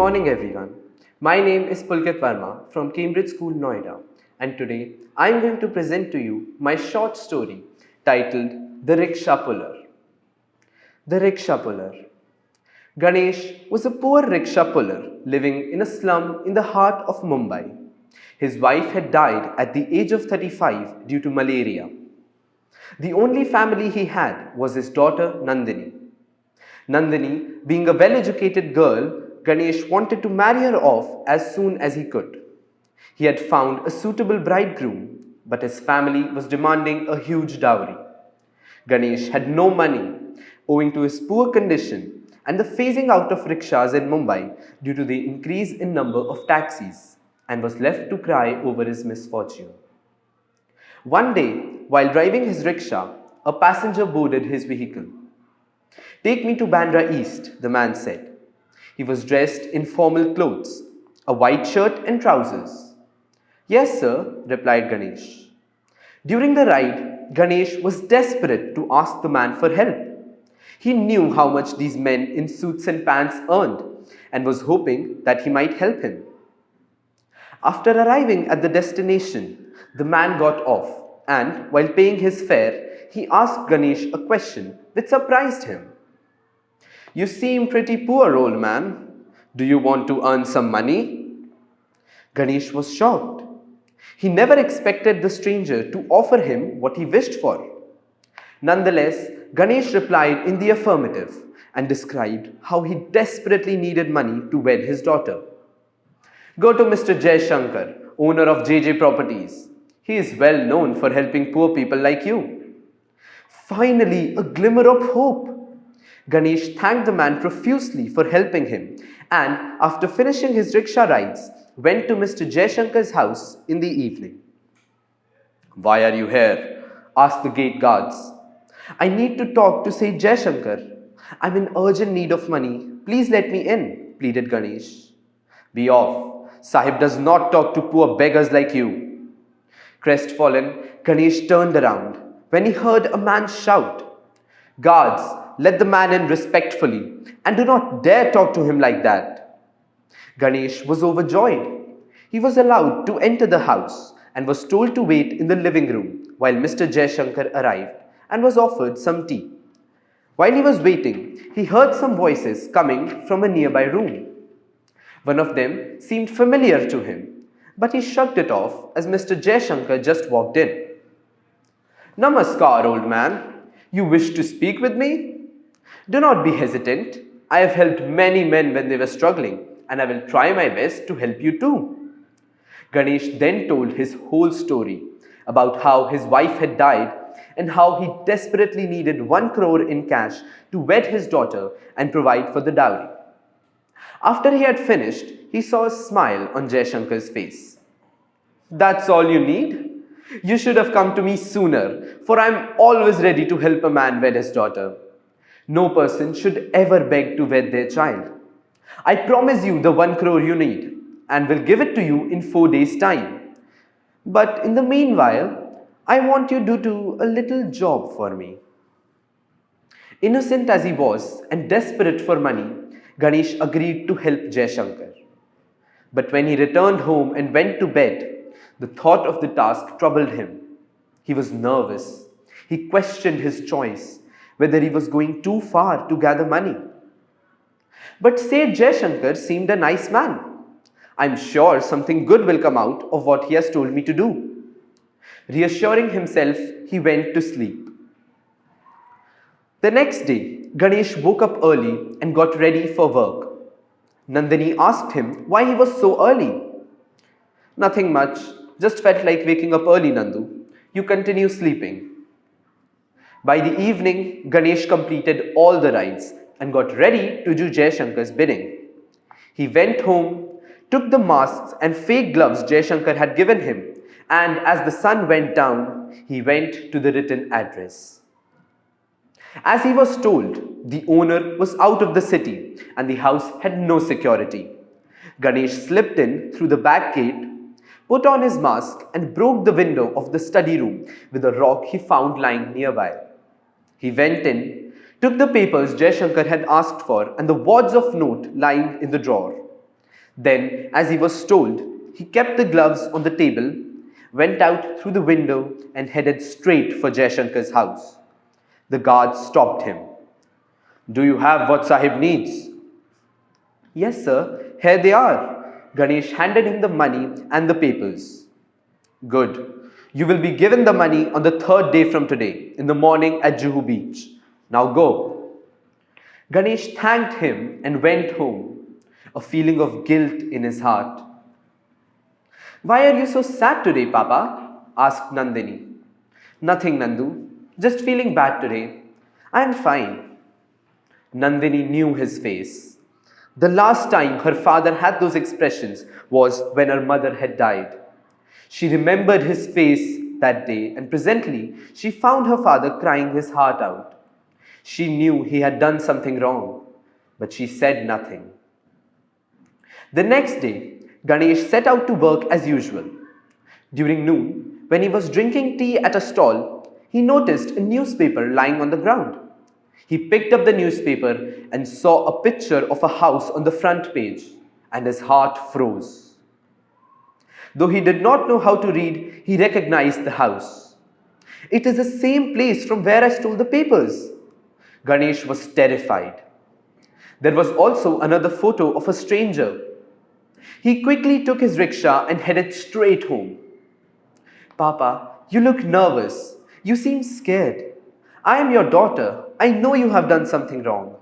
morning everyone. My name is Pulkit Verma from Cambridge School, Noida, and today I am going to present to you my short story titled The Rickshaw Puller. The Rickshaw Puller. Ganesh was a poor rickshaw puller living in a slum in the heart of Mumbai. His wife had died at the age of 35 due to malaria. The only family he had was his daughter Nandini. Nandini, being a well-educated girl, Ganesh wanted to marry her off as soon as he could. He had found a suitable bridegroom, but his family was demanding a huge dowry. Ganesh had no money, owing to his poor condition and the phasing out of rickshaws in Mumbai due to the increase in number of taxis, and was left to cry over his misfortune. One day, while driving his rickshaw, a passenger boarded his vehicle. "Take me to Bandra East," the man said. He was dressed in formal clothes, a white shirt and trousers. "Yes, sir," replied Ganesh. During the ride, Ganesh was desperate to ask the man for help. He knew how much these men in suits and pants earned and was hoping that he might help him. After arriving at the destination, the man got off and, while paying his fare, he asked Ganesh a question which surprised him. "You seem pretty poor, old man. Do you want to earn some money?" Ganesh was shocked. He never expected the stranger to offer him what he wished for. Nonetheless, Ganesh replied in the affirmative and described how he desperately needed money to wed his daughter. "Go to Mr. Jaishankar, owner of JJ Properties. He is well known for helping poor people like you." Finally, a glimmer of hope. Ganesh thanked the man profusely for helping him and, after finishing his rickshaw rides, went to Mr. Jaishankar's house in the evening. "Why are you here?" asked the gate guards. "I need to talk to Seth Jaishankar. I'm in urgent need of money. Please let me in," pleaded Ganesh. "Be off. Sahib does not talk to poor beggars like you." Crestfallen, Ganesh turned around when he heard a man shout, "Guards, let the man in respectfully and do not dare talk to him like that." Ganesh was overjoyed. He was allowed to enter the house and was told to wait in the living room while Mr. Jaishankar arrived and was offered some tea. While he was waiting, he heard some voices coming from a nearby room. One of them seemed familiar to him, but he shrugged it off as Mr. Jaishankar just walked in. "Namaskar, old man. You wish to speak with me? Do not be hesitant. I have helped many men when they were struggling, and I will try my best to help you too." Ganesh then told his whole story about how his wife had died and how he desperately needed 1 crore in cash to wed his daughter and provide for the dowry. After he had finished, he saw a smile on Jaishankar's face. "That's all you need? You should have come to me sooner, for I am always ready to help a man wed his daughter. No person should ever beg to wed their child. I promise you the 1 crore you need and will give it to you in 4 days' time. But in the meanwhile, I want you to do a little job for me." Innocent as he was and desperate for money, Ganesh agreed to help Jaishankar. But when he returned home and went to bed, the thought of the task troubled him. He was nervous. He questioned his choice, whether he was going too far to gather money. But Seth Jaishankar seemed a nice man. "I'm sure something good will come out of what he has told me to do." Reassuring himself, he went to sleep. The next day, Ganesh woke up early and got ready for work. Nandini asked him why he was so early. "Nothing much, just felt like waking up early, Nandu. You continue sleeping." By the evening, Ganesh completed all the rides and got ready to do Jaishankar's bidding. He went home, took the masks and fake gloves Jaishankar had given him, and as the sun went down, he went to the written address. As he was told, the owner was out of the city and the house had no security. Ganesh slipped in through the back gate, put on his mask and broke the window of the study room with a rock he found lying nearby. He went in, took the papers Jaishankar had asked for and the wads of note lying in the drawer. Then, as he was told, he kept the gloves on the table, went out through the window, and headed straight for Jaishankar's house. The guard stopped him. Do you have what Sahib needs? Yes, sir, here they are. Ganesh handed him the money and the papers. Good. You will be given the money on the third day from today, in the morning at Juhu Beach. Now go. Ganesh thanked him and went home, a feeling of guilt in his heart. Why are you so sad today, Papa? Asked Nandini. Nothing, Nandu. Just feeling bad today. I am fine. Nandini knew his face. The last time her father had those expressions was when her mother had died. She remembered his face that day, and presently she found her father crying his heart out. She knew he had done something wrong, but she said nothing. The next day, Ganesh set out to work as usual. During noon, when he was drinking tea at a stall, he noticed a newspaper lying on the ground. He picked up the newspaper and saw a picture of a house on the front page, and his heart froze. Though he did not know how to read, he recognized the house. It is the same place from where I stole the papers. Ganesh was terrified. There was also another photo of a stranger. He quickly took his rickshaw and headed straight home. Papa, you look nervous. You seem scared. I am your daughter. I know you have done something wrong.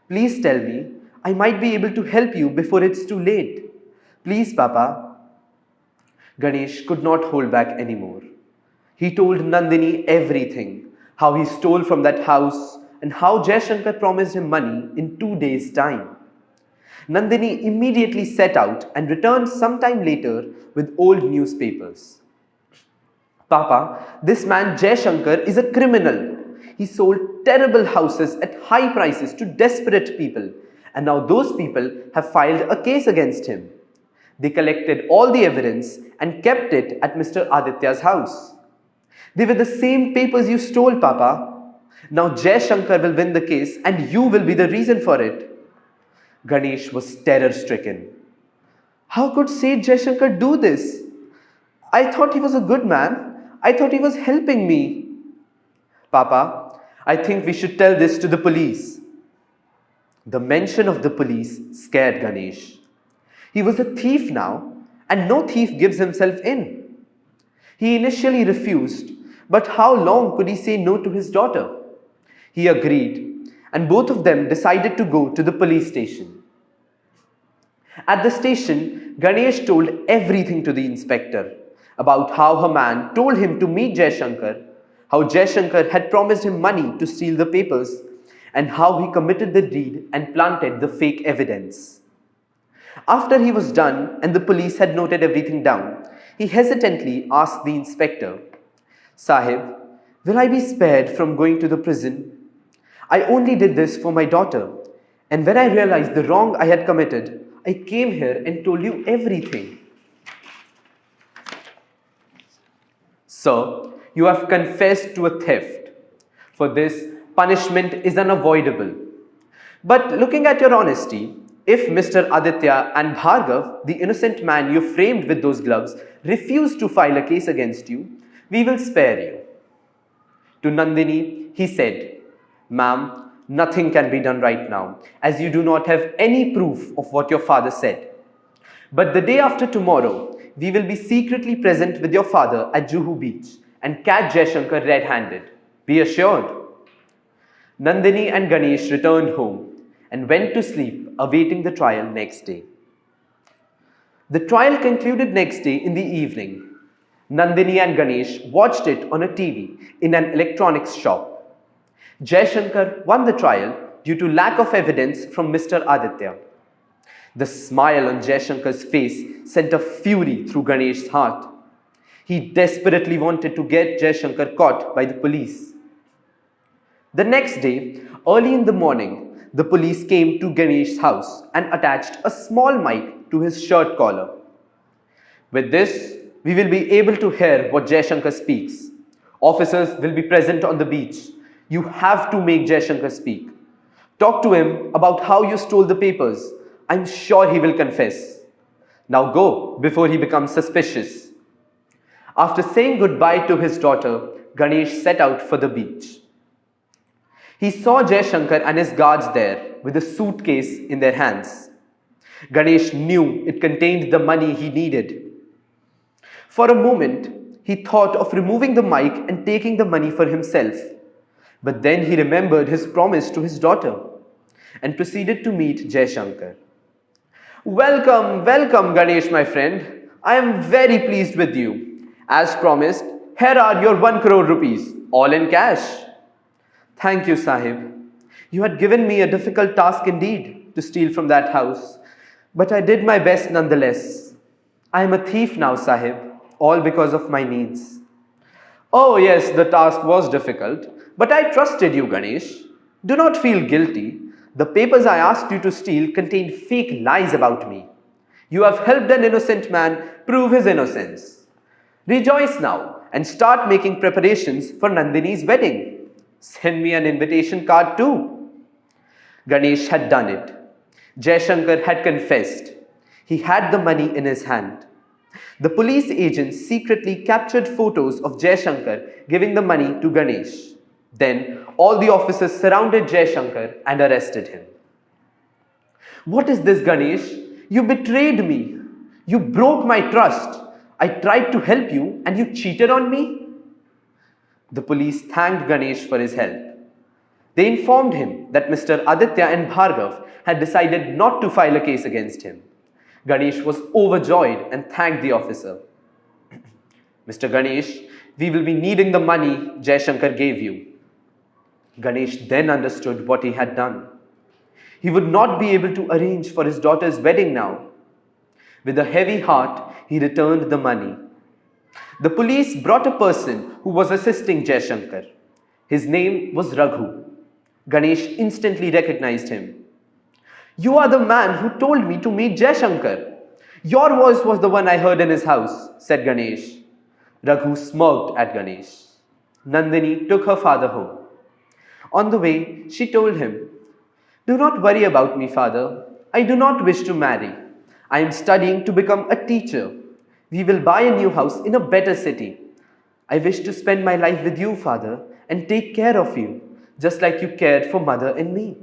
Please tell me. I might be able to help you before it's too late. Please, Papa. Ganesh could not hold back anymore. He told Nandini everything, how he stole from that house and how Jaishankar promised him money in 2 days' time. Nandini immediately set out and returned sometime later with old newspapers. Papa, this man Jaishankar is a criminal. He sold terrible houses at high prices to desperate people, and now those people have filed a case against him. They collected all the evidence and kept it at Mr. Aditya's house. They were the same papers you stole, Papa. Now Jaishankar will win the case and you will be the reason for it. Ganesh was terror-stricken. How could Seth Jaishankar do this? I thought he was a good man. I thought he was helping me. Papa, I think we should tell this to the police. The mention of the police scared Ganesh. He was a thief now, and no thief gives himself in. He initially refused, but how long could he say no to his daughter? He agreed, and both of them decided to go to the police station. At the station, Ganesh told everything to the inspector about how her man told him to meet Jaishankar, how Jaishankar had promised him money to steal the papers, and how he committed the deed and planted the fake evidence. After he was done and the police had noted everything down, he hesitantly asked the inspector, Sahib, will I be spared from going to the prison? I only did this for my daughter, and when I realized the wrong I had committed, I came here and told you everything. Sir, you have confessed to a theft. For this, punishment is unavoidable. But looking at your honesty, if Mr. Aditya and Bhargav, the innocent man you framed with those gloves, refuse to file a case against you, we will spare you. To Nandini, he said, Ma'am, nothing can be done right now, as you do not have any proof of what your father said. But the day after tomorrow, we will be secretly present with your father at Juhu Beach and catch Jaishankar red-handed. Be assured. Nandini and Ganesh returned home and went to sleep awaiting the trial next day. The trial concluded next day in the evening. Nandini and Ganesh watched it on a TV in an electronics shop. Jaishankar won the trial due to lack of evidence from Mr. Aditya. The smile on Jaishankar's face sent a fury through Ganesh's heart. He desperately wanted to get Jaishankar caught by the police. The next day, early in the morning, the police came to Ganesh's house and attached a small mic to his shirt collar. With this, we will be able to hear what Jaishankar speaks. Officers will be present on the beach. You have to make Jaishankar speak. Talk to him about how you stole the papers. I'm sure he will confess. Now go before he becomes suspicious. After saying goodbye to his daughter, Ganesh set out for the beach. He saw Jaishankar and his guards there with a suitcase in their hands. Ganesh knew it contained the money he needed. For a moment, he thought of removing the mic and taking the money for himself. But then he remembered his promise to his daughter and proceeded to meet Jaishankar. Welcome, welcome, Ganesh, my friend. I am very pleased with you. As promised, here are your 1 crore rupees, all in cash. Thank you, Sahib. You had given me a difficult task indeed to steal from that house, but I did my best nonetheless. I am a thief now, Sahib, all because of my needs. Oh, yes, the task was difficult, but I trusted you, Ganesh. Do not feel guilty. The papers I asked you to steal contained fake lies about me. You have helped an innocent man prove his innocence. Rejoice now and start making preparations for Nandini's wedding. Send me an invitation card too. Ganesh had done it. Jaishankar had confessed. He had the money in his hand. The police agents secretly captured photos of Jaishankar giving the money to Ganesh. Then all the officers surrounded Jaishankar and arrested him. What is this, Ganesh? You betrayed me. You broke my trust. I tried to help you and you cheated on me? The police thanked Ganesh for his help. They informed him that Mr. Aditya and Bhargav had decided not to file a case against him. Ganesh was overjoyed and thanked the officer. Mr. Ganesh, we will be needing the money Jaishankar gave you. Ganesh then understood what he had done. He would not be able to arrange for his daughter's wedding now. With a heavy heart, he returned the money. The police brought a person who was assisting Jaishankar. His name was Raghu. Ganesh instantly recognized him. You are the man who told me to meet Jaishankar. Your voice was the one I heard in his house, said Ganesh. Raghu smirked at Ganesh. Nandini took her father home. On the way, she told him, Do not worry about me, father. I do not wish to marry. I am studying to become a teacher. We will buy a new house in a better city. I wish to spend my life with you, father, and take care of you, just like you cared for mother and me.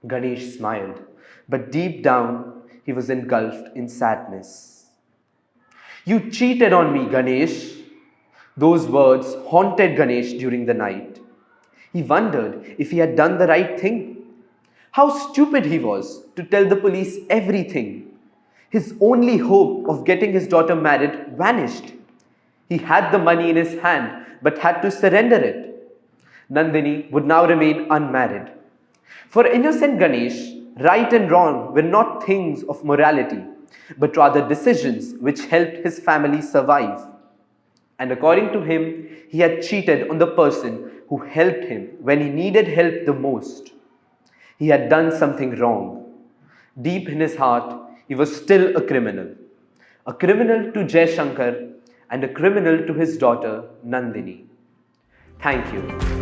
Ganesh smiled, but deep down, he was engulfed in sadness. You cheated on me, Ganesh. Those words haunted Ganesh during the night. He wondered if he had done the right thing. How stupid he was to tell the police everything. His only hope of getting his daughter married vanished. He had the money in his hand but had to surrender it. Nandini would now remain unmarried. For innocent Ganesh, right and wrong were not things of morality, but rather decisions which helped his family survive. And according to him, he had cheated on the person who helped him when he needed help the most. He had done something wrong. Deep in his heart, he was still a criminal to Jaishankar and a criminal to his daughter Nandini. Thank you.